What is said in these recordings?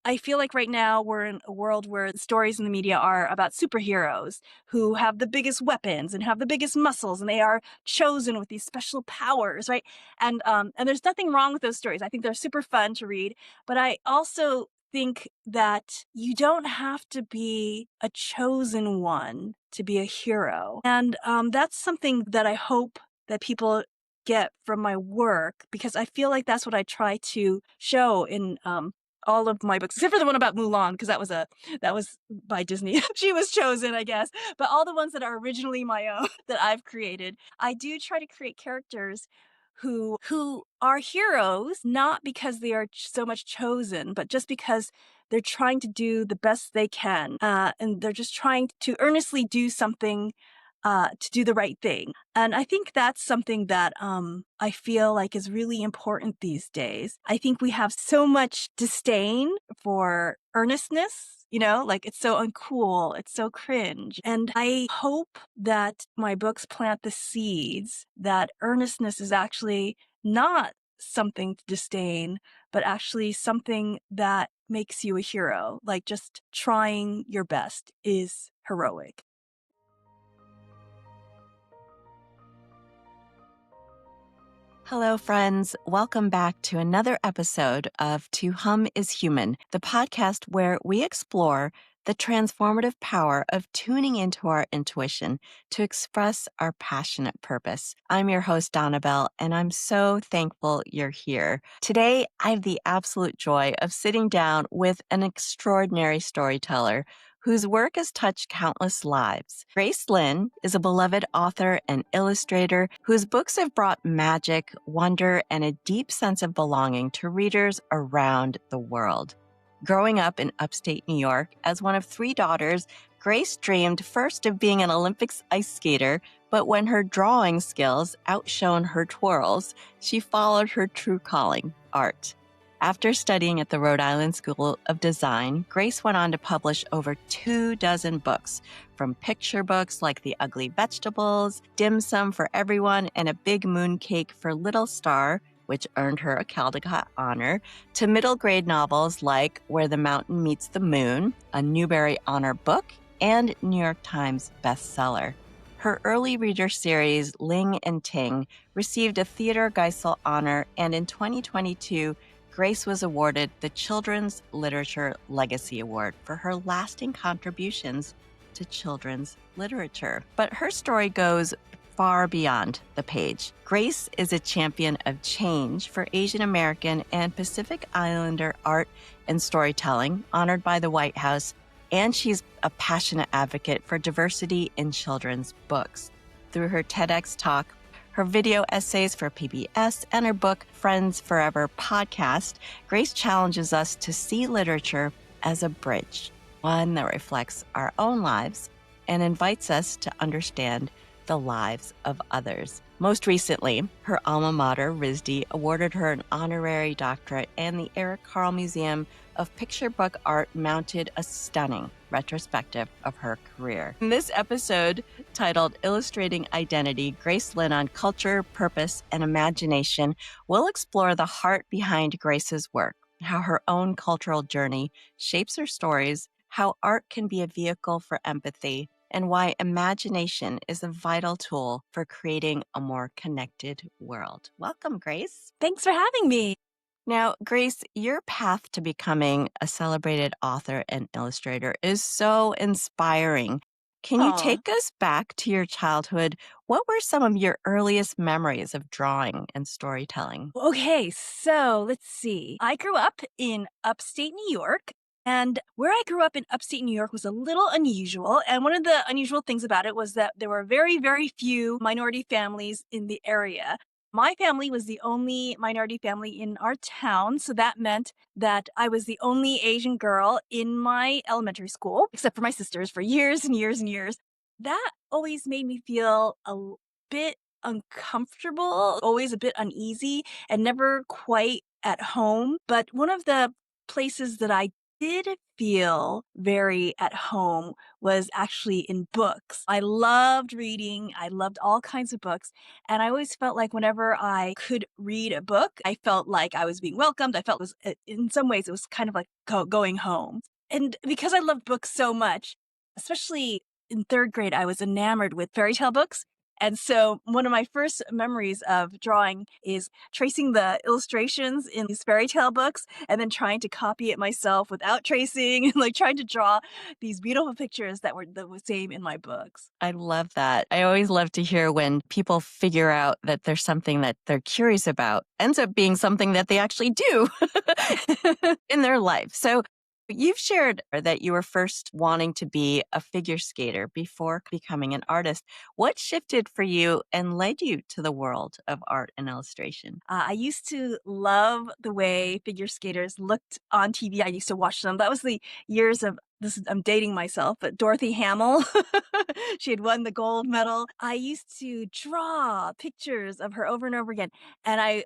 I feel like right now we're in a world where stories in the media are about superheroes who have the biggest weapons and have the biggest muscles, and they are chosen with these special powers, right? And there's nothing wrong with those stories. I think they're super fun to read, but I also think that you don't have to be a chosen one to be a hero. And that's something that I hope that people get from my work, because I feel like that's what I try to show in all of my books, except for the one about Mulan, because that was by Disney. She was chosen, I guess. But all the ones that are originally my own that I've created, I do try to create characters who are heroes, not because they are so much chosen, but just because they're trying to do the best they can, and they're just trying to earnestly do something to do the right thing. And I think that's something that I feel like is really important these days. I think we have so much disdain for earnestness. Like it's so uncool, it's so cringe. And I hope that my books plant the seeds that earnestness is actually not something to disdain, but actually something that makes you a hero. Like just trying your best is heroic. Hello, friends. Welcome back to another episode of To Hum is Human, the podcast where we explore the transformative power of tuning into our intuition to express our passionate purpose. I'm your host, Donnabelle, and I'm so thankful you're here. Today, I have the absolute joy of sitting down with an extraordinary storyteller whose work has touched countless lives. Grace Lin is a beloved author and illustrator whose books have brought magic, wonder, and a deep sense of belonging to readers around the world. Growing up in upstate New York as one of 3 daughters, Grace dreamed first of being an Olympics ice skater, but when her drawing skills outshone her twirls, she followed her true calling, art. After studying at the Rhode Island School of Design, Grace went on to publish over 24 books, from picture books like The Ugly Vegetables, Dim Sum for Everyone, and A Big Moon Cake for Little Star, which earned her a Caldecott honor, to middle grade novels like Where the Mountain Meets the Moon, a Newbery Honor book, and New York Times bestseller. Her early reader series, Ling and Ting, received a Theodore Geisel honor, and in 2022, Grace was awarded the Children's Literature Legacy Award for her lasting contributions to children's literature. But her story goes far beyond the page. Grace is a champion of change for Asian American and Pacific Islander art and storytelling, honored by the White House, and she's a passionate advocate for diversity in children's books. Through her TEDx talk, her video essays for PBS, and her book, Friends Forever podcast, Grace challenges us to see literature as a bridge, one that reflects our own lives and invites us to understand the lives of others. Most recently, her alma mater, RISD, awarded her an honorary doctorate, and the Eric Carle Museum of Picture Book Art mounted a stunning retrospective of her career. In this episode, titled Illustrating Identity, Grace Lin on Culture, Purpose, and Imagination, will explore the heart behind Grace's work, how her own cultural journey shapes her stories, how art can be a vehicle for empathy, and why imagination is a vital tool for creating a more connected world. Welcome, Grace. Thanks for having me. Now, Grace, your path to becoming a celebrated author and illustrator is so inspiring. Can you take us back to your childhood? What were some of your earliest memories of drawing and storytelling? Okay, so let's see. I grew up in upstate New York. And where I grew up in upstate New York was a little unusual. And one of the unusual things about it was that there were very, very few minority families in the area. My family was the only minority family in our town. So that meant that I was the only Asian girl in my elementary school, except for my sisters, for years and years and years. That always made me feel a bit uncomfortable, always a bit uneasy, and never quite at home. But one of the places that I Did feel very at home was actually in books. I loved reading. I loved all kinds of books. And I always felt like whenever I could read a book, I felt like I was being welcomed. I felt it was, in some ways, it was kind of like going home. And because I loved books so much, especially in third grade, I was enamored with fairy tale books. And so one of my first memories of drawing is tracing the illustrations in these fairy tale books and then trying to copy it myself without tracing and like trying to draw these beautiful pictures that were the same in my books. I love that. I always love to hear when people figure out that there's something that they're curious about, ends up being something that they actually do in their life. So you've shared that you were first wanting to be a figure skater before becoming an artist. What shifted for you and led you to the world of art and illustration? I used to love the way figure skaters looked on TV. I used to watch them. That was the years of this. I'm dating myself, but Dorothy Hamill, she had won the gold medal. I used to draw pictures of her over and over again, and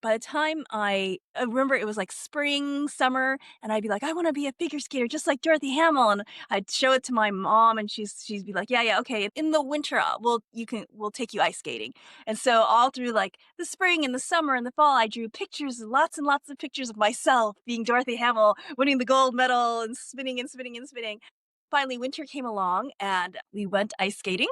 by the time I remember it was like spring, summer, and I'd be like, "I wanna be a figure skater just like Dorothy Hamill," and I'd show it to my mom, and she'd be like, "Yeah, yeah, okay, in the winter, we'll take you ice skating." And so all through, like, the spring and the summer and the fall, I drew pictures, lots and lots of pictures of myself being Dorothy Hamill, winning the gold medal and spinning and spinning and spinning. Finally, winter came along, and we went ice skating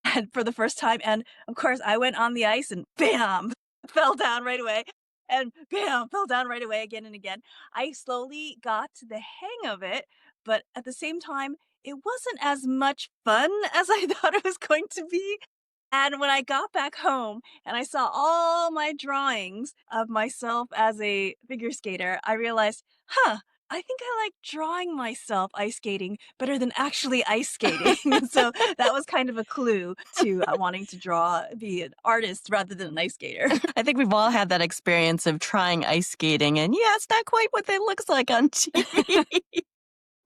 and for the first time, and of course, I went on the ice and bam, fell down right away, and bam, fell down right away again and again. I slowly got to the hang of it, but at the same time, it wasn't as much fun as I thought it was going to be. And when I got back home and I saw all my drawings of myself as a figure skater, I realized, huh, I think I like drawing myself ice skating better than actually ice skating. And so that was kind of a clue to wanting to be an artist rather than an ice skater. I think we've all had that experience of trying ice skating, and yeah, it's not quite what it looks like on TV.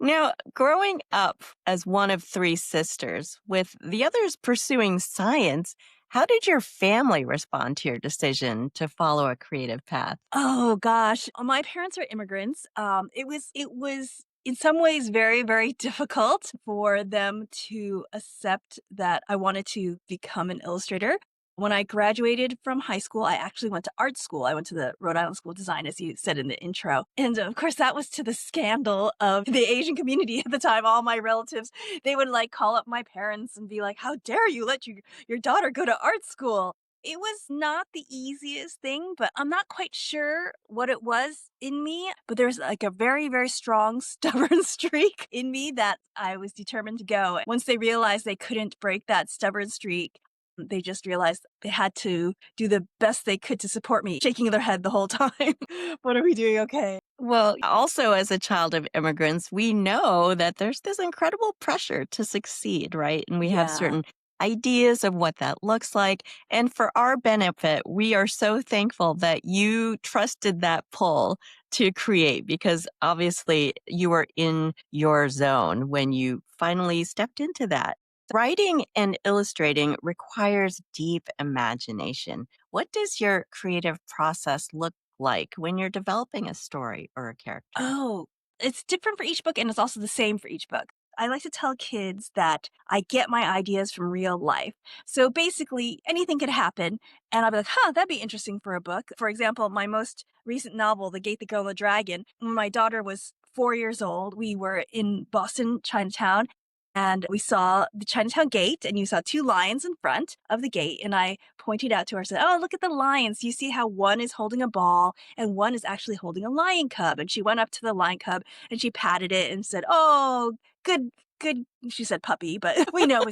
Now, growing up as one of three sisters, with the others pursuing science, how did your family respond to your decision to follow a creative path? Oh gosh, my parents are immigrants. It was in some ways very very difficult for them to accept that I wanted to become an illustrator. When I graduated from high school, I actually went to art school. I went to the Rhode Island School of Design, as you said in the intro. And of course, that was to the scandal of the Asian community at the time. All my relatives, they would like call up my parents and be like, "How dare you let your daughter go to art school?" It was not the easiest thing, but I'm not quite sure what it was in me, but there's like a very, very strong stubborn streak in me that I was determined to go. Once they realized they couldn't break that stubborn streak, they just realized they had to do the best they could to support me, shaking their head the whole time. What are we doing? Okay. Well, also as a child of immigrants, we know that there's this incredible pressure to succeed, right? And we have Yeah. certain ideas of what that looks like. And for our benefit, we are so thankful that you trusted that pull to create because obviously you were in your zone when you finally stepped into that. Writing and illustrating requires deep imagination. What does your creative process look like when you're developing a story or a character? Oh, it's different for each book and it's also the same for each book. I like to tell kids that I get my ideas from real life. So basically, anything could happen, and I'll be like, huh, that'd be interesting for a book. For example, my most recent novel, The Gate, the Girl, and the Dragon, when my daughter was 4 years old, we were in Boston, Chinatown, and we saw the Chinatown gate, and you saw two lions in front of the gate. And I pointed out to her, I said, "Oh, look at the lions. You see how one is holding a ball and one is actually holding a lion cub." And she went up to the lion cub and she patted it and said, "Oh, good, good." She said puppy, but we know.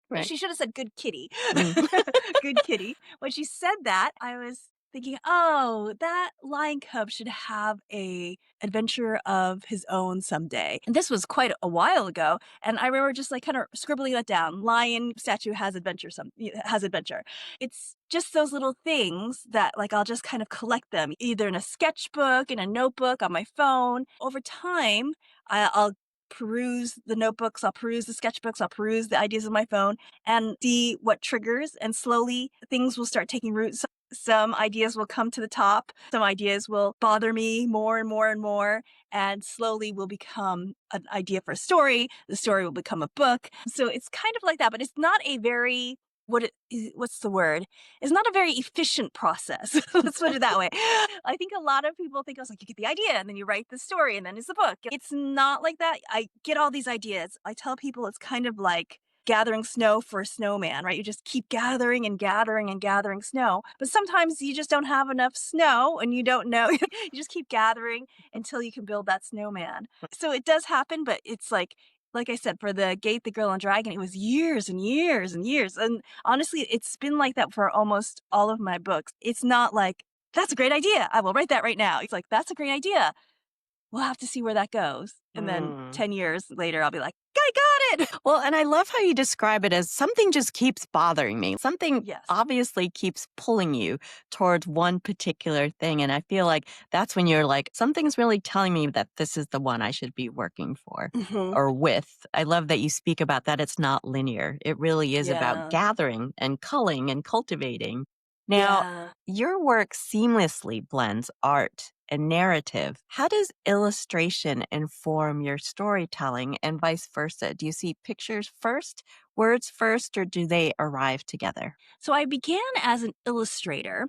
Right. She should have said good kitty. Mm. Good kitty. When she said that, I was thinking, oh, that lion cub should have a adventure of his own someday. And this was quite a while ago. And I remember just like kind of scribbling that down. Lion statue has adventure has adventure. It's just those little things that like I'll just kind of collect them either in a sketchbook, in a notebook, on my phone. Over time, I'll peruse the notebooks, I'll peruse the sketchbooks, I'll peruse the ideas of my phone and see what triggers and slowly things will start taking root. Some ideas will come to the top. Some ideas will bother me more and more and more, and slowly will become an idea for a story. The story will become a book. So it's kind of like that, but it's not a very what's the word? It's not a very efficient process. Let's put it that way. I think a lot of people think, oh, it's like you get the idea and then you write the story and then it's the book. It's not like that. I get all these ideas. I tell people it's kind of like gathering snow for a snowman, right? You just keep gathering and gathering and gathering snow. But sometimes you just don't have enough snow and you don't know. You just keep gathering until you can build that snowman. So it does happen, but it's like I said, for the Gate, the Girl and Dragon, it was years and years and years. And honestly, it's been like that for almost all of my books. It's not like, that's a great idea. I will write that right now. It's like, that's a great idea. We'll have to see where that goes. And then Mm. 10 years later, I'll be like, I got it. Well, and I love how you describe it as something just keeps bothering me. Something Yes. obviously keeps pulling you towards one particular thing. And I feel like that's when you're like, something's really telling me that this is the one I should be working for Hmm. or with. I love that you speak about that. It's not linear. It really is about Yeah. gathering and culling and cultivating. Now, Yeah. your work seamlessly blends art and narrative. How does illustration inform your storytelling and vice versa? Do you see pictures first, words first, or do they arrive together? So I began as an illustrator.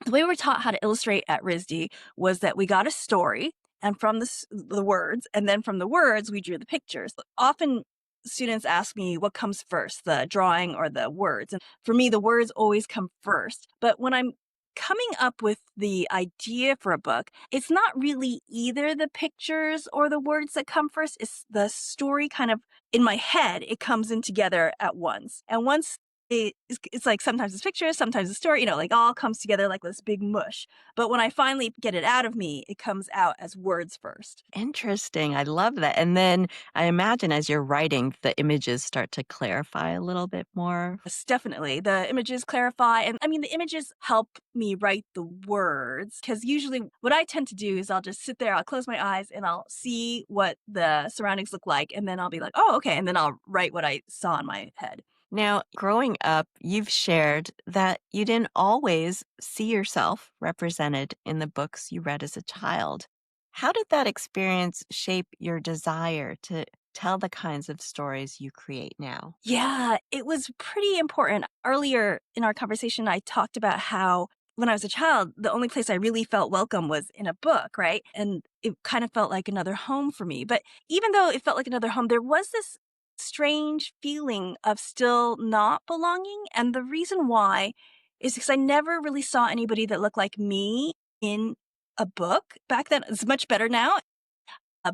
The way we were taught how to illustrate at RISD was that we got a story and from the words, and then from the words, we drew the pictures. Often students ask me what comes first, the drawing or the words. And for me, the words always come first. But when I'm coming up with the idea for a book, it's not really either the pictures or the words that come first. It's the story kind of in my head, it comes in together at once. And once it's like sometimes it's pictures, sometimes it's story, like all comes together like this big mush. But when I finally get it out of me, it comes out as words first. Interesting. I love that. And then I imagine as you're writing, the images start to clarify a little bit more. Yes, definitely. The images clarify. And I mean, the images help me write the words because usually what I tend to do is I'll just sit there, I'll close my eyes and I'll see what the surroundings look like. And then I'll be like, oh, okay. And then I'll write what I saw in my head. Now, growing up, you've shared that you didn't always see yourself represented in the books you read as a child. How did that experience shape your desire to tell the kinds of stories you create now? Yeah, it was pretty important. Earlier in our conversation, I talked about how when I was a child, the only place I really felt welcome was in a book, right? And it kind of felt like another home for me. But even though it felt like another home, there was this strange feeling of still not belonging. And the reason why is because I never really saw anybody that looked like me in a book back then. It's much better now.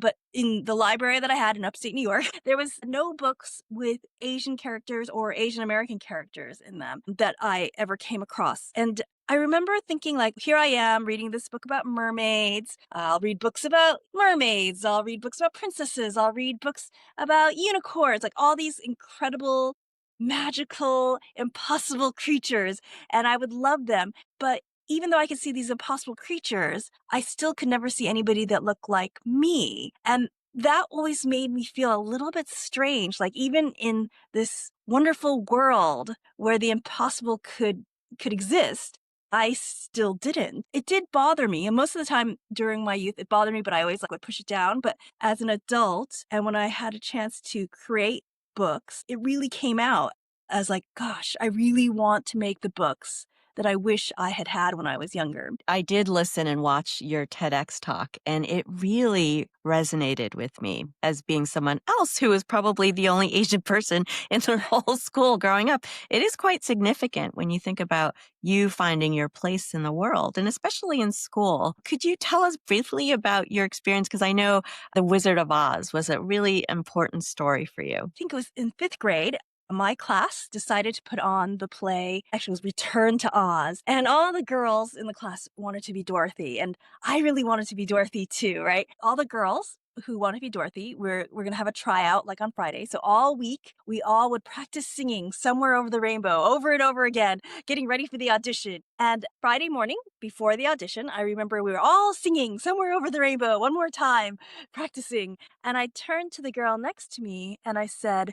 But in the library that I had in upstate New York, there was no books with Asian characters or Asian American characters in them that I ever came across. And I remember thinking, like, here I am reading this book about mermaids. I'll read books about mermaids. I'll read books about princesses. I'll read books about unicorns, like all these incredible, magical, impossible creatures. And I would love them. But even though I could see these impossible creatures, I still could never see anybody that looked like me. And that always made me feel a little bit strange. Like even in this wonderful world where the impossible could exist, I still didn't. It did bother me. And most of the time during my youth, it bothered me, but I always would push it down. But as an adult, and when I had a chance to create books, it really came out as like, gosh, I really want to make the books that I wish I had had when I was younger. I did listen and watch your TEDx talk, and it really resonated with me as being someone else who was probably the only Asian person in the whole school growing up. It is quite significant when you think about you finding your place in the world, and especially in school. Could you tell us briefly about your experience? Because I know The Wizard of Oz was a really important story for you. I think it was in fifth grade. My class decided to put on the play, actually it was Return to Oz. And all the girls in the class wanted to be Dorothy. And I really wanted to be Dorothy too, right? All the girls who want to be Dorothy, we're going to have a tryout like on Friday. So all week, we all would practice singing Somewhere Over the Rainbow over and over again, getting ready for the audition. And Friday morning before the audition, I remember we were all singing Somewhere Over the Rainbow one more time, practicing. And I turned to the girl next to me and I said,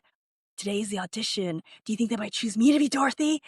today's the audition. Do you think they might choose me to be Dorothy?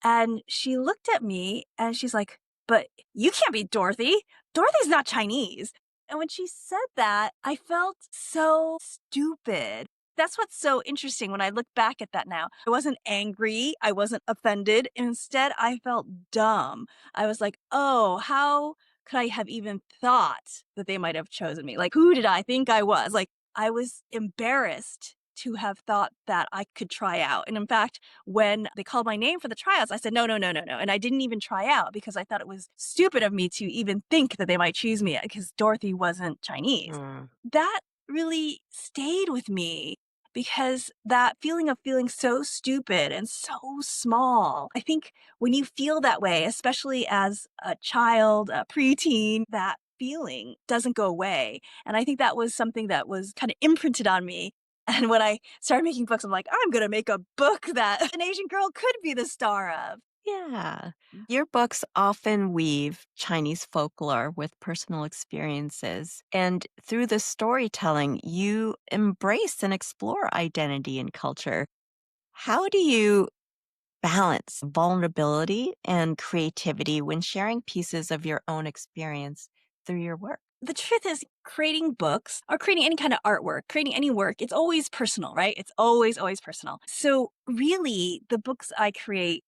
And she looked at me and she's like, "But you can't be Dorothy. Dorothy's not Chinese." And when she said that, I felt so stupid. That's what's so interesting when I look back at that now. I wasn't angry. I wasn't offended. Instead, I felt dumb. I was like, oh, how could I have even thought that they might have chosen me? Like, who did I think I was? Like, I was embarrassed to have thought that I could try out. And in fact, when they called my name for the tryouts, I said, no, no, no, no, no. And I didn't even try out because I thought it was stupid of me to even think that they might choose me because Dorothy wasn't Chinese. Mm. That really stayed with me because that feeling of feeling so stupid and so small. I think when you feel that way, especially as a child, a preteen, that feeling doesn't go away. And I think that was something that was kind of imprinted on me. And when I started making books, I'm like, I'm going to make a book that an Asian girl could be the star of. Yeah. Your books often weave Chinese folklore with personal experiences. And through the storytelling, you embrace and explore identity and culture. How do you balance vulnerability and creativity when sharing pieces of your own experience through your work? The truth is, creating books or creating any kind of artwork, creating any work, it's always personal, right? It's always, always personal. So, really, the books I create,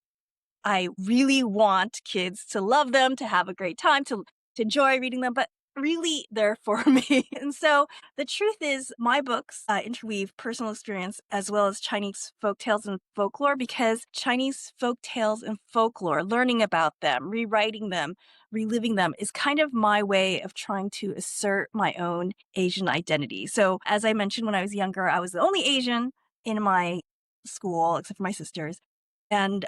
I really want kids to love them, to have a great time, to enjoy reading them, but really they're for me. And so the truth is, my books interweave personal experience as well as Chinese folk tales and folklore because Chinese folk tales and folklore, learning about them, rewriting them, reliving them is kind of my way of trying to assert my own Asian identity. So, as I mentioned, when I was younger, I was the only Asian in my school except for my sisters. And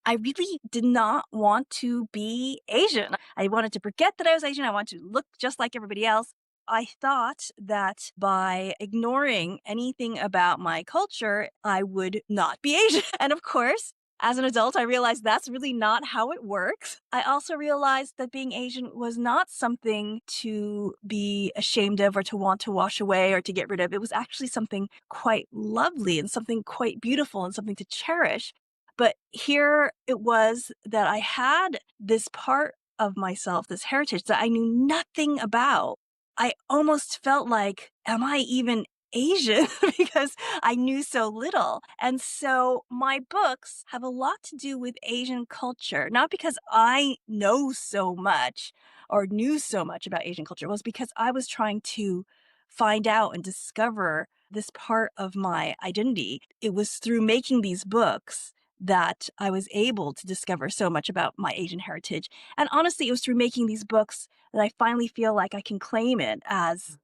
I really did not want to be Asian. I wanted to forget that I was Asian. I wanted to look just like everybody else. I thought that by ignoring anything about my culture, I would not be Asian. And of course, as an adult, I realized that's really not how it works. I also realized that being Asian was not something to be ashamed of or to want to wash away or to get rid of. It was actually something quite lovely and something quite beautiful and something to cherish. But here it was that I had this part of myself, this heritage that I knew nothing about. I almost felt like, am I even Asian? Because I knew so little. And so my books have a lot to do with Asian culture, not because I know so much or knew so much about Asian culture. It was because I was trying to find out and discover this part of my identity. It was through making these books that I was able to discover so much about my Asian heritage. And honestly, it was through making these books that I finally feel like I can claim it as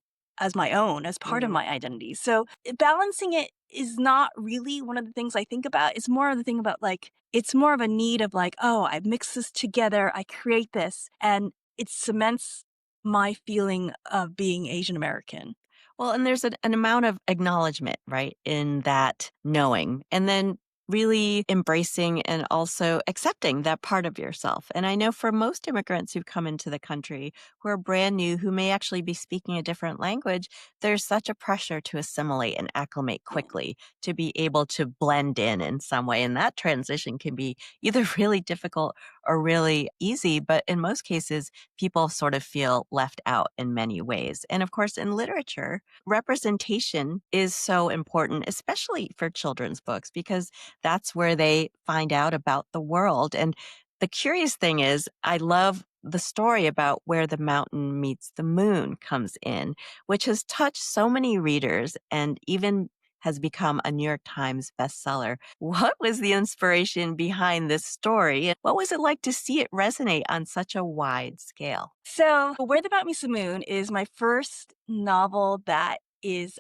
my own, as part of Mm. my identity. So balancing it is not really one of the things I think about. It's more of the thing about like it's more of a need of like, oh, I mix this together, I create this, and it cements my feeling of being Asian American. Well, and there's an amount of acknowledgement, right, in that knowing, and then really embracing and also accepting that part of yourself. And I know for most immigrants who come into the country who are brand new, who may actually be speaking a different language, there's such a pressure to assimilate and acclimate Yeah. quickly to be able to blend in some way. And that transition can be either really difficult or really easy. But in most cases, people sort of feel left out in many ways. And of course, in literature, representation is so important, especially for children's books, because that's where they find out about the world. And the curious thing is, I love the story about where the mountain meets the moon comes in, which has touched so many readers and even has become a New York Times bestseller. What was the inspiration behind this story? And what was it like to see it resonate on such a wide scale? So, Where the Mountain Meets the Moon is my first novel that is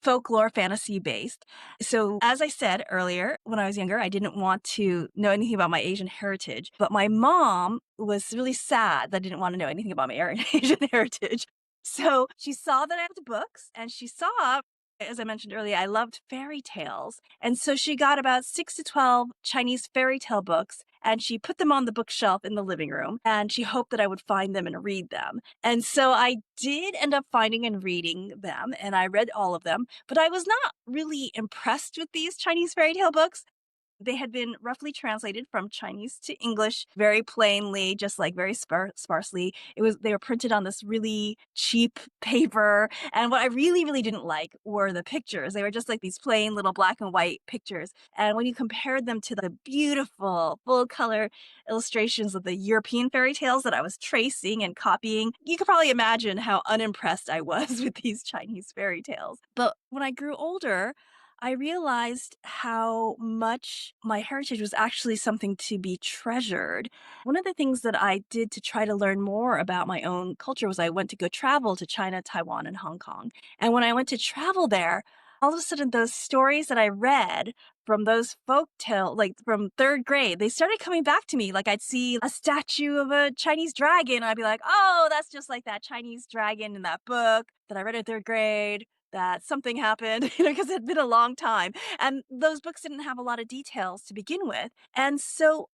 folklore fantasy based. So, as I said earlier, when I was younger, I didn't want to know anything about my Asian heritage, but my mom was really sad that I didn't want to know anything about my Asian heritage. So, she saw that I loved books and she saw, as I mentioned earlier, I loved fairy tales. And so she got about 6 to 12 Chinese fairy tale books and she put them on the bookshelf in the living room and she hoped that I would find them and read them. And so I did end up finding and reading them and I read all of them, but I was not really impressed with these Chinese fairy tale books. They had been roughly translated from Chinese to English very plainly, just like very sparsely. They were printed on this really cheap paper. And what I really, really didn't like were the pictures. They were just like these plain little black and white pictures. And when you compared them to the beautiful full color illustrations of the European fairy tales that I was tracing and copying, you could probably imagine how unimpressed I was with these Chinese fairy tales. But when I grew older, I realized how much my heritage was actually something to be treasured. One of the things that I did to try to learn more about my own culture was I went to go travel to China, Taiwan, and Hong Kong. And when I went to travel there, all of a sudden those stories that I read from those folk tale, like from third grade, they started coming back to me. Like I'd see a statue of a Chinese dragon. I'd be like, oh, that's just like that Chinese dragon in that book that I read in third grade, that something happened, because it had been a long time. And those books didn't have a lot of details to begin with. And so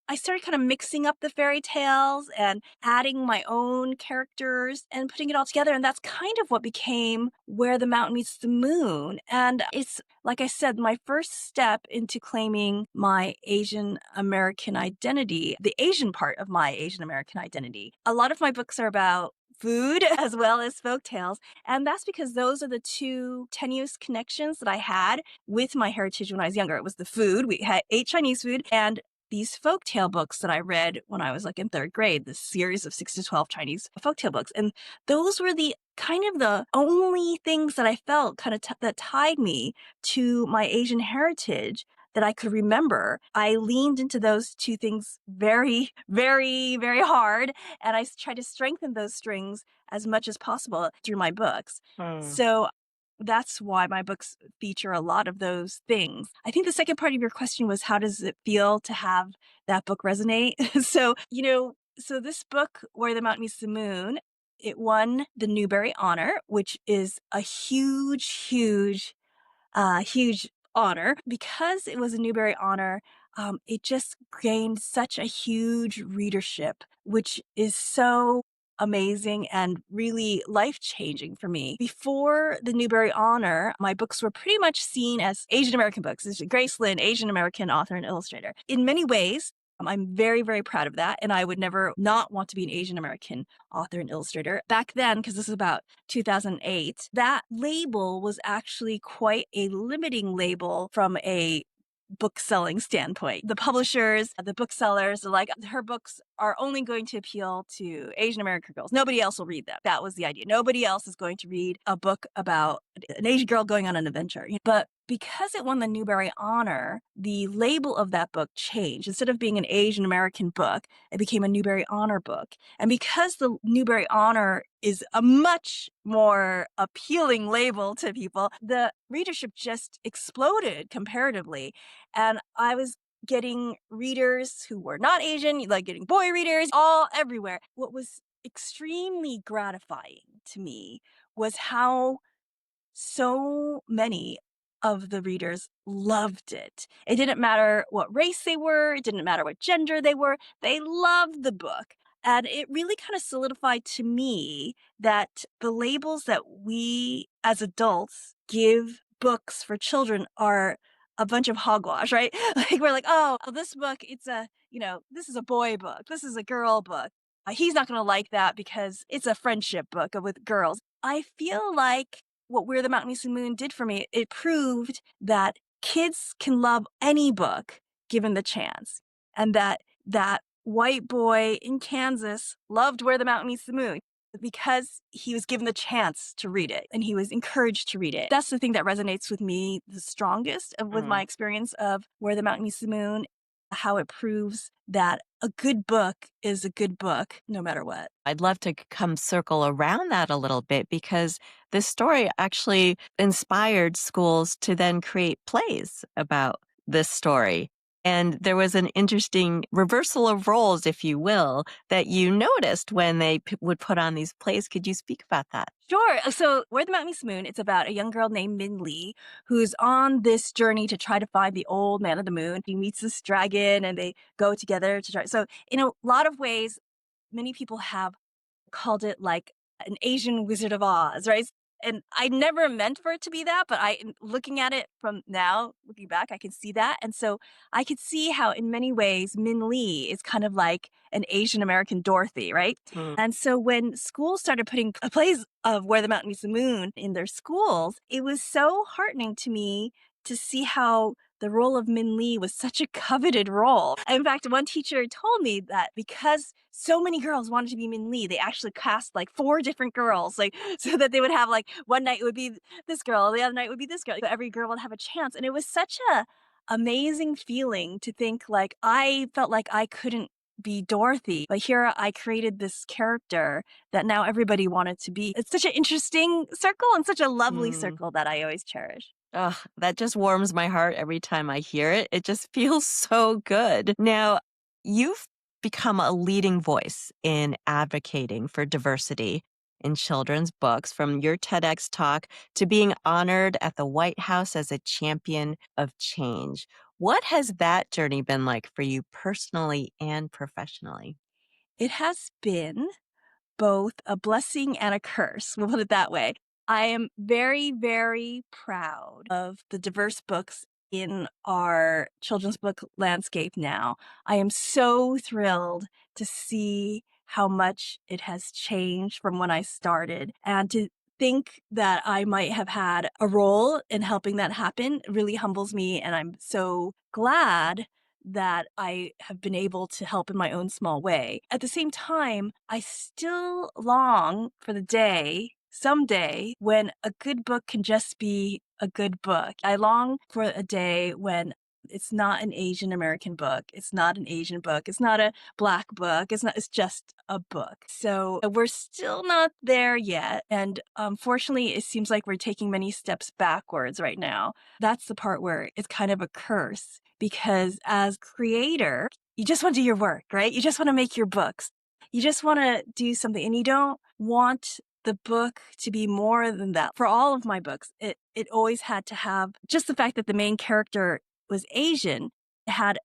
I started kind of mixing up the fairy tales and adding my own characters and putting it all together. And that's kind of what became Where the Mountain Meets the Moon. And it's, like I said, my first step into claiming my Asian American identity, the Asian part of my Asian American identity. A lot of my books are about food as well as folk tales. And that's because those are the two tenuous connections that I had with my heritage when I was younger. It was the food. Ate Chinese food, and these folktale books that I read when I was like in third grade, this series of 6 to 12 Chinese folktale books. And those were the kind of the only things that I felt kind of that tied me to my Asian heritage that I could remember. I leaned into those two things very, very, very hard. And I tried to strengthen those strings as much as possible through my books. Hmm. So that's why my books feature a lot of those things. I think the second part of your question was, how does it feel to have that book resonate? So this book, Where the Mountain Meets the Moon, it won the Newbery Honor, which is a huge honor. Because it was a Newbery Honor, it just gained such a huge readership, which is so amazing and really life-changing for me. Before the Newbery Honor, my books were pretty much seen as Asian American books. This is Grace Lin, Asian American author and illustrator. In many ways, I'm very, very proud of that, and I would never not want to be an Asian American author and illustrator. Back then, because this is about 2008, that label was actually quite a limiting label from a book selling standpoint. The publishers, the booksellers are like, her books are only going to appeal to Asian American girls. Nobody else will read them. That was the idea. Nobody else is going to read a book about an Asian girl going on an adventure. But because it won the Newbery Honor, the label of that book changed. Instead of being an Asian American book, it became a Newbery Honor book. And because the Newbery Honor is a much more appealing label to people, the readership just exploded comparatively. And I was getting readers who were not Asian, like getting boy readers all everywhere. What was extremely gratifying to me was how so many of the readers loved it. It didn't matter what race they were, it didn't matter what gender they were, they loved the book. And it really kind of solidified to me that the labels that we as adults give books for children are a bunch of hogwash, right? Like we're like, oh, this book, this is a boy book, this is a girl book. He's not going to like that because it's a friendship book with girls. I feel like what Where the Mountain Meets the Moon did for me, it proved that kids can love any book given the chance. And that white boy in Kansas loved Where the Mountain Meets the Moon because he was given the chance to read it and he was encouraged to read it. That's the thing that resonates with me the strongest with my experience of Where the Mountain Meets the Moon, how it proves that a good book is a good book no matter what. I'd love to come circle around that a little bit because this story actually inspired schools to then create plays about this story. And there was an interesting reversal of roles, if you will, that you noticed when they would put on these plays. Could you speak about that? Sure. So, Where the Mountain Meets the Moon, it's about a young girl named Min Lee who's on this journey to try to find the old man of the moon. He meets this dragon and they go together to try. So, in a lot of ways, many people have called it like an Asian Wizard of Oz, right? And I never meant for it to be that, but looking at it from now, looking back, I can see that. And so I could see how in many ways Min Lee is kind of like an Asian American Dorothy, right? Mm. And so when schools started putting plays of Where the Mountain Meets the Moon in their schools, it was so heartening to me to see how the role of Min Lee was such a coveted role. In fact, one teacher told me that because so many girls wanted to be Min Lee, they actually cast like 4 different girls, like so that they would have like one night it would be this girl, the other night would be this girl. Every girl would have a chance. And it was such a amazing feeling to think like I felt like I couldn't be Dorothy, but here I created this character that now everybody wanted to be. It's such an interesting circle and such a lovely Mm. circle that I always cherish. Ugh, that just warms my heart every time I hear it. It just feels so good. Now, you've become a leading voice in advocating for diversity in children's books, from your TEDx talk to being honored at the White House as a champion of change. What has that journey been like for you personally and professionally? It has been both a blessing and a curse. We'll put it that way. I am very, very proud of the diverse books in our children's book landscape now. I am so thrilled to see how much it has changed from when I started, and to think that I might have had a role in helping that happen really humbles me. And I'm so glad that I have been able to help in my own small way. At the same time, I still long for the day, someday, when a good book can just be a good book. I long for a day when it's not an Asian American book. It's not an Asian book. It's not a Black book. It's just a book. So we're still not there yet. And unfortunately, it seems like we're taking many steps backwards right now. That's the part where it's kind of a curse, because as creator, you just want to do your work, right? You just want to make your books. You just want to do something, and you don't want the book to be more than that. For all of my books, it always had to have just the fact that the main character was Asian.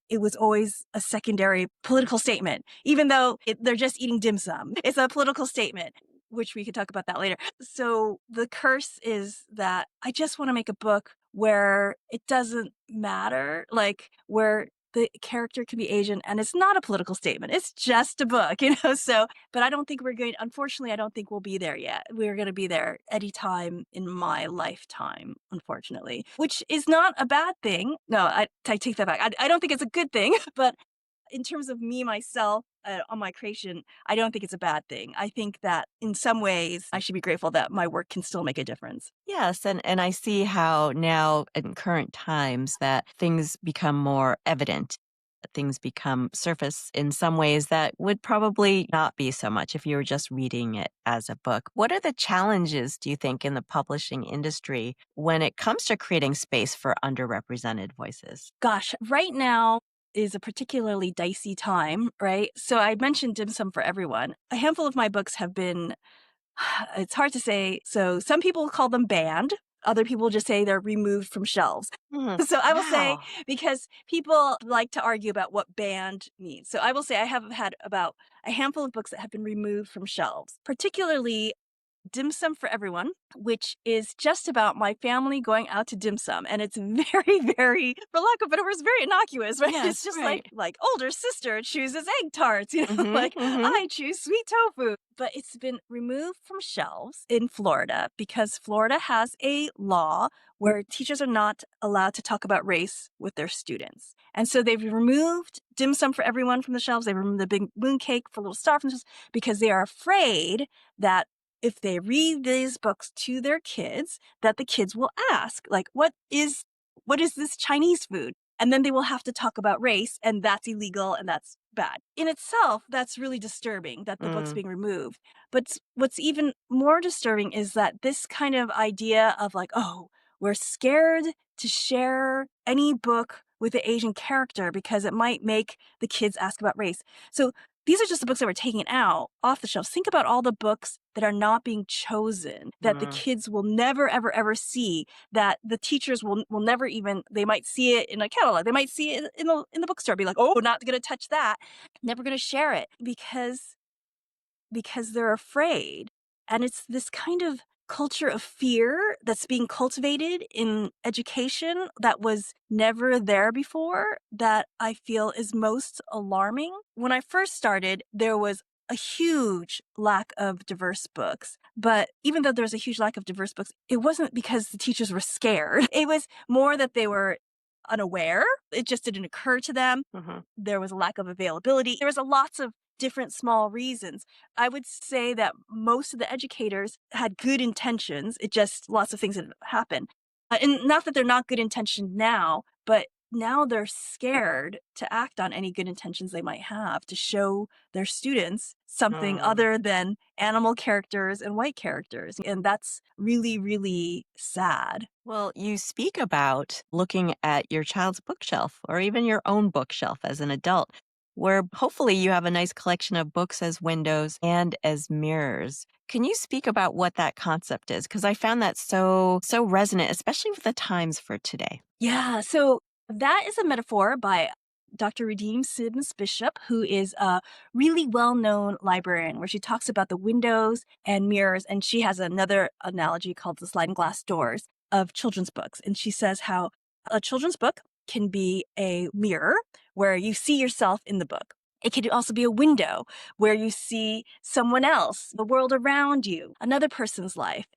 It was always a secondary political statement, even though they're just eating dim sum. It's a political statement, which we could talk about that later. So the curse is that I just want to make a book where it doesn't matter, like where the character can be Asian and it's not a political statement. It's just a book, So, but I don't think unfortunately, I don't think we'll be there yet. We're going to be there anytime in my lifetime, unfortunately, which is not a bad thing. No, I take that back. I don't think it's a good thing, but in terms of me, myself, on my creation, I don't think it's a bad thing. I think that in some ways, I should be grateful that my work can still make a difference. Yes, and I see how now in current times that things become more evident. Things become surface in some ways that would probably not be so much if you were just reading it as a book. What are the challenges, do you think, in the publishing industry when it comes to creating space for underrepresented voices? Gosh, right now is a particularly dicey time, right? So I mentioned dim sum for everyone. A handful of my books have been, it's hard to say. So some people call them banned. Other people just say they're removed from shelves. Hmm. So I will say, Wow. because people like to argue about what banned means. So I will say I have had about a handful of books that have been removed from shelves, particularly Dim Sum for Everyone, which is just about my family going out to dim sum. And it's very, very, for lack of better words, very innocuous, right? It's Yes, just right. like older sister chooses egg tarts, Mm-hmm, like mm-hmm. I choose sweet tofu. But it's been removed from shelves in Florida because Florida has a law where teachers are not allowed to talk about race with their students. And so they've removed dim sum for everyone from the shelves. They removed the big moon cake for little star from the shelves because they are afraid that if they read these books to their kids, that the kids will ask, like, what is this Chinese food? And then they will have to talk about race, and that's illegal and that's bad. In itself, that's really disturbing that the book's Mm, being removed. But what's even more disturbing is that this kind of idea of like, oh, we're scared to share any book with an Asian character because it might make the kids ask about race. So these are just the books that were taken out off the shelves. Think about all the books that are not being chosen, that the mm, kids will never, ever, ever see, that the teachers will never even, they might see it in a catalog. They might see it in the bookstore, be like, oh, not going to touch that. Never going to share it because they're afraid. And it's this kind of culture of fear that's being cultivated in education that was never there before that I feel is most alarming. When I first started, there was a huge lack of diverse books. But even though there was a huge lack of diverse books, it wasn't because the teachers were scared. It was more that they were unaware. It just didn't occur to them. There was a lack of availability. There was a lots of different small reasons. I would say that most of the educators had good intentions. It just lots of things that happen. And not that they're not good intentioned now, but now they're scared to act on any good intentions they might have to show their students something other than animal characters and white characters. And that's really, really sad. Well, you speak about looking at your child's bookshelf or even your own bookshelf as an adult, where hopefully you have a nice collection of books as windows and as mirrors. Can you speak about what that concept is? Because I found that so resonant, especially with the times for today. Yeah, so that is a metaphor by Dr. Redeem Sims Bishop, who is a really well-known librarian, where she talks about the windows and mirrors, and she has another analogy called the sliding glass doors of children's books. And she says how a children's book can be a mirror where you see yourself in the book. It could also be a window where you see someone else, the world around you, another person's life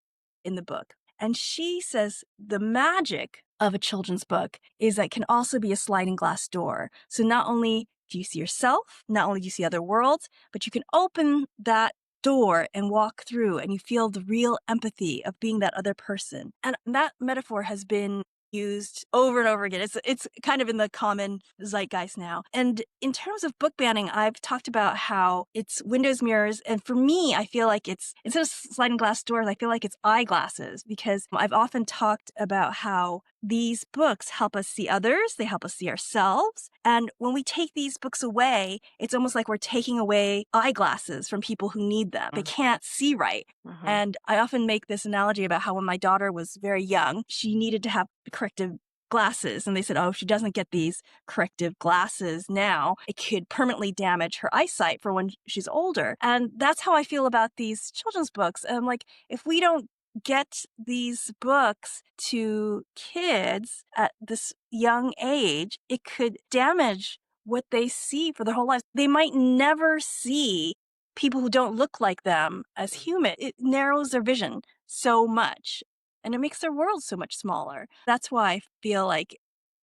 in the book. And she says the magic of a children's book is that it can also be a sliding glass door. So not only do you see yourself, not only do you see other worlds, but you can open that door and walk through and you feel the real empathy of being that other person. And that metaphor has been used over and over again. It's kind of in the common zeitgeist now. And in terms of book banning, I've talked about how it's windows, mirrors, and for me, I feel like it's instead of sliding glass doors, I feel like it's eyeglasses because I've often talked about how these books help us see others, they help us see ourselves. And when we take these books away, it's almost like we're taking away eyeglasses from people who need them. They can't see right. And I often make this analogy about how when my daughter was very young, she needed to have corrective glasses. And they said, oh, if she doesn't get these corrective glasses now, it could permanently damage her eyesight for when she's older. And that's how I feel about these children's books. I'm like, if we don't get these books to kids at this young age, it could damage what they see for their whole lives. They might never see people who don't look like them as human. It narrows their vision so much and it makes their world so much smaller. That's why I feel like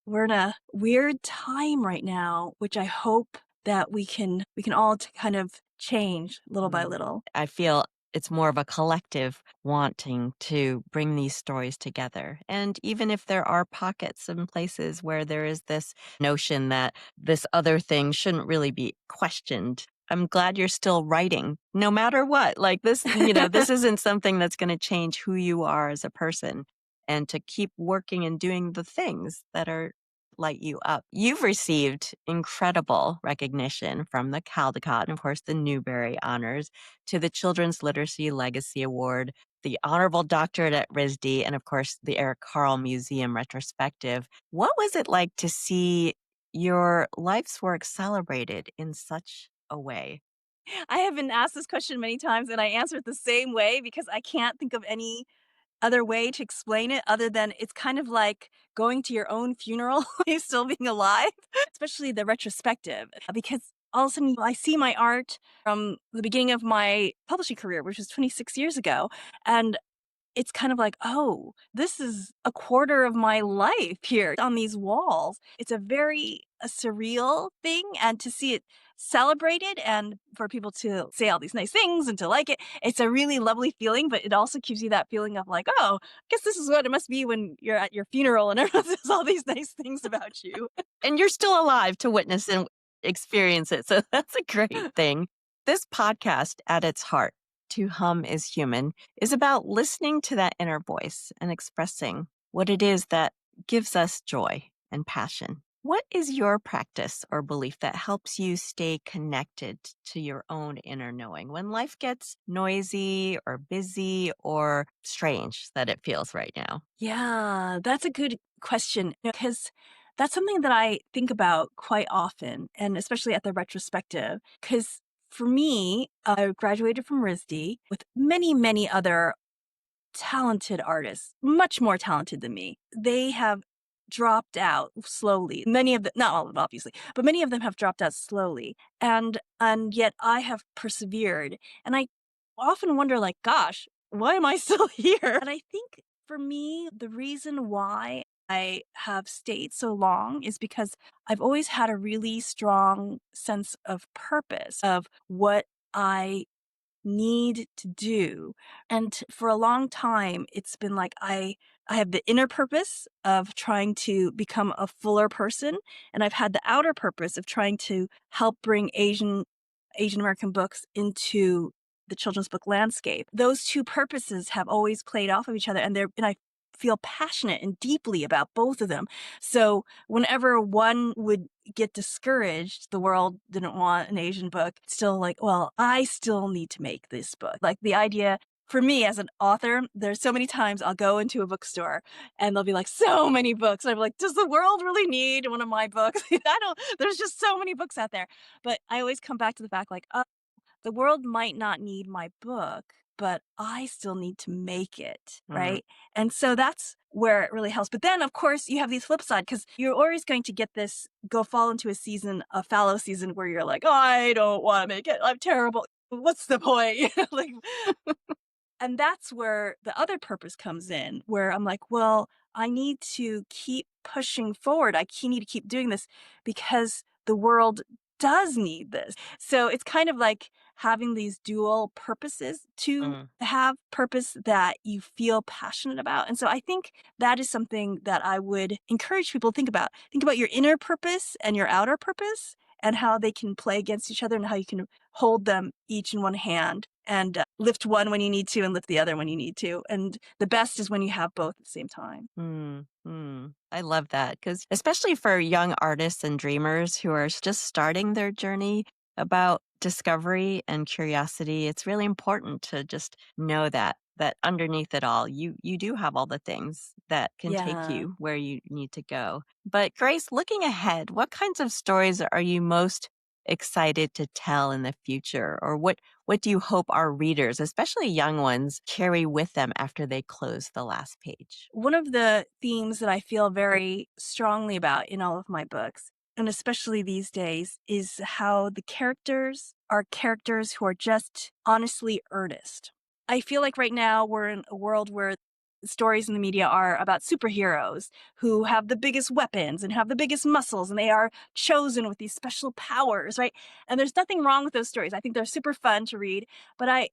we're in a weird time right now, which I hope that we can all kind of change little by little. I feel it's more of a collective wanting to bring these stories together. And even if there are pockets and places where there is this notion that this other thing shouldn't really be questioned, I'm glad you're still writing no matter what. Like this, this isn't something that's going to change who you are as a person and to keep working and doing the things that are light you up. You've received incredible recognition from the Caldecott and, of course, the Newbery Honors to the Children's Literacy Legacy Award, the Honorable Doctorate at RISD, and, of course, the Eric Carle Museum Retrospective. What was it like to see your life's work celebrated in such a way? I have been asked this question many times and I answer it the same way because I can't think of any other way to explain it other than it's kind of like going to your own funeral, you still being alive, especially the retrospective, because all of a sudden I see my art from the beginning of my publishing career, which was 26 years ago. And it's kind of like, oh, this is a quarter of my life here on these walls. It's a surreal thing. And to see it celebrated and for people to say all these nice things and to like it, it's a really lovely feeling. But it also gives you that feeling of like, oh, I guess this is what it must be when you're at your funeral and everyone says all these nice things about you. And you're still alive to witness and experience it. So that's a great thing. This podcast, at its heart, To Hum is Human, is about listening to that inner voice and expressing what it is that gives us joy and passion. What is your practice or belief that helps you stay connected to your own inner knowing when life gets noisy or busy or strange that it feels right now? Yeah, that's a good question because that's something that I think about quite often, and especially at the retrospective. Because for me, I graduated from RISD with many, many other talented artists, much more talented than me. They have dropped out slowly. Many of them, not all of them, obviously, but many of them have dropped out slowly. And yet I have persevered. And I often wonder, like, gosh, why am I still here? And I think for me, the reason why I have stayed so long is because I've always had a really strong sense of purpose of what I need to do. And for a long time, it's been like I have the inner purpose of trying to become a fuller person, and I've had the outer purpose of trying to help bring Asian American books into the children's book landscape. Those two purposes have always played off of each other, and I feel passionate and deeply about both of them. So whenever one would get discouraged, the world didn't want an Asian book, still like, well, I still need to make this book. Like the idea for me as an author, there's so many times I'll go into a bookstore and there'll be like so many books. I'm like, does the world really need one of my books? There's just so many books out there. But I always come back to the fact like, the world might not need my book, but I still need to make it, Mm. right? And so that's where it really helps. But then, of course, you have the flip side because you're always going to get this go fall into a fallow season where you're like, oh, I don't want to make it. I'm terrible. What's the point? Like, and that's where the other purpose comes in, where I'm like, well, I need to keep pushing forward. Need to keep doing this because the world does need this. So it's kind of like having these dual purposes to Mm. have purpose that you feel passionate about. And so I think that is something that I would encourage people to think about. Think about your inner purpose and your outer purpose and how they can play against each other and how you can hold them each in one hand and lift one when you need to and lift the other when you need to. And the best is when you have both at the same time. Mm, mm. I love that because, especially for young artists and dreamers who are just starting their journey about discovery and curiosity, it's really important to just know that underneath it all, you do have all the things that can take Yeah. you where you need to go. But Grace, looking ahead, what kinds of stories are you most excited to tell in the future, or what do you hope our readers, especially young ones, carry with them after they close the last page? One of the themes that I feel very strongly about in all of my books, and especially these days, is how the characters are characters who are just honestly earnest. I feel like right now we're in a world where stories in the media are about superheroes who have the biggest weapons and have the biggest muscles and they are chosen with these special powers, right? And there's nothing wrong with those stories. I think they're super fun to read, but I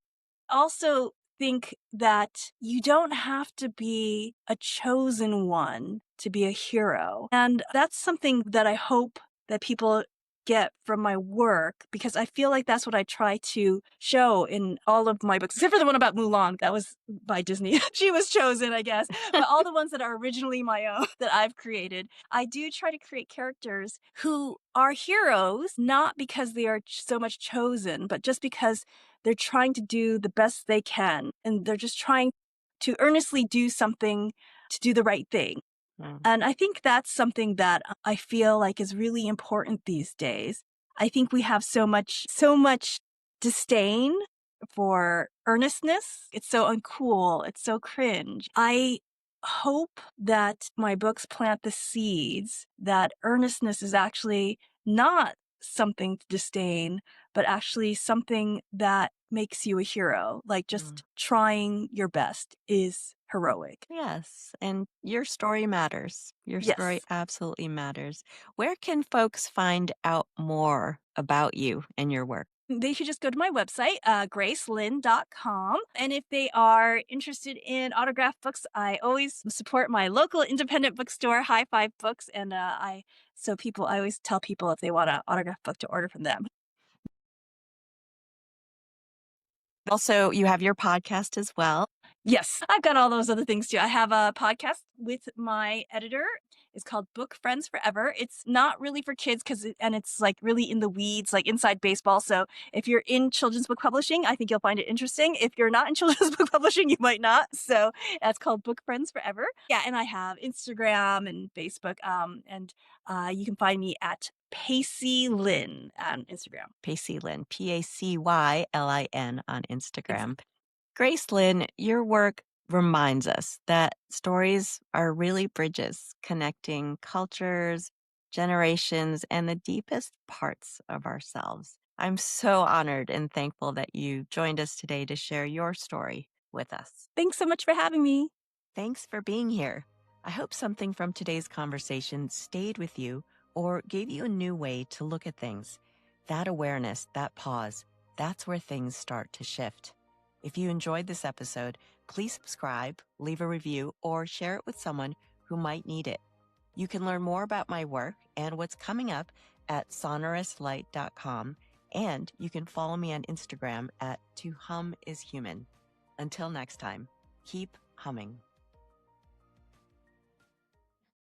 also think that you don't have to be a chosen one to be a hero. And that's something that I hope that people get from my work because I feel like that's what I try to show in all of my books, except for the one about Mulan. That was by Disney. She was chosen, I guess. But all the ones that are originally my own that I've created, I do try to create characters who are heroes, not because they are so much chosen, but just because they're trying to do the best they can. And they're just trying to earnestly do something to do the right thing. Mm. And I think that's something that I feel like is really important these days. I think we have so much disdain for earnestness. It's so uncool. It's so cringe. I hope that my books plant the seeds that earnestness is actually not something to disdain, but actually something that makes you a hero. Like Mm. just trying your best is heroic. Yes, and your story matters. Your story Yes. absolutely matters. Where can folks find out more about you and your work? They should just go to my website, gracelin.com. And if they are interested in autographed books, I always support my local independent bookstore, High Five Books. And I always tell people if they want an autographed book to order from them. Also, you have your podcast as well. Yes, I've got all those other things too. I have a podcast with my editor. It's called Book Friends Forever. It's not really for kids and it's like really in the weeds, like inside baseball. So if you're in children's book publishing, I think you'll find it interesting. If you're not in children's book publishing, you might not. So that's called Book Friends Forever. Yeah, and I have Instagram and Facebook. And you can find me at Pacey Lin on Instagram. Pacey Lin, PacyLin on Instagram. Exactly. Grace Lin, your work reminds us that stories are really bridges connecting cultures, generations, and the deepest parts of ourselves. I'm so honored and thankful that you joined us today to share your story with us. Thanks so much for having me. Thanks for being here. I hope something from today's conversation stayed with you or gave you a new way to look at things. That awareness, that pause, that's where things start to shift. If you enjoyed this episode, please subscribe, leave a review, or share it with someone who might need it. You can learn more about my work and what's coming up at sonorouslight.com, and you can follow me on Instagram at @tohumIsHuman. Until next time, keep humming.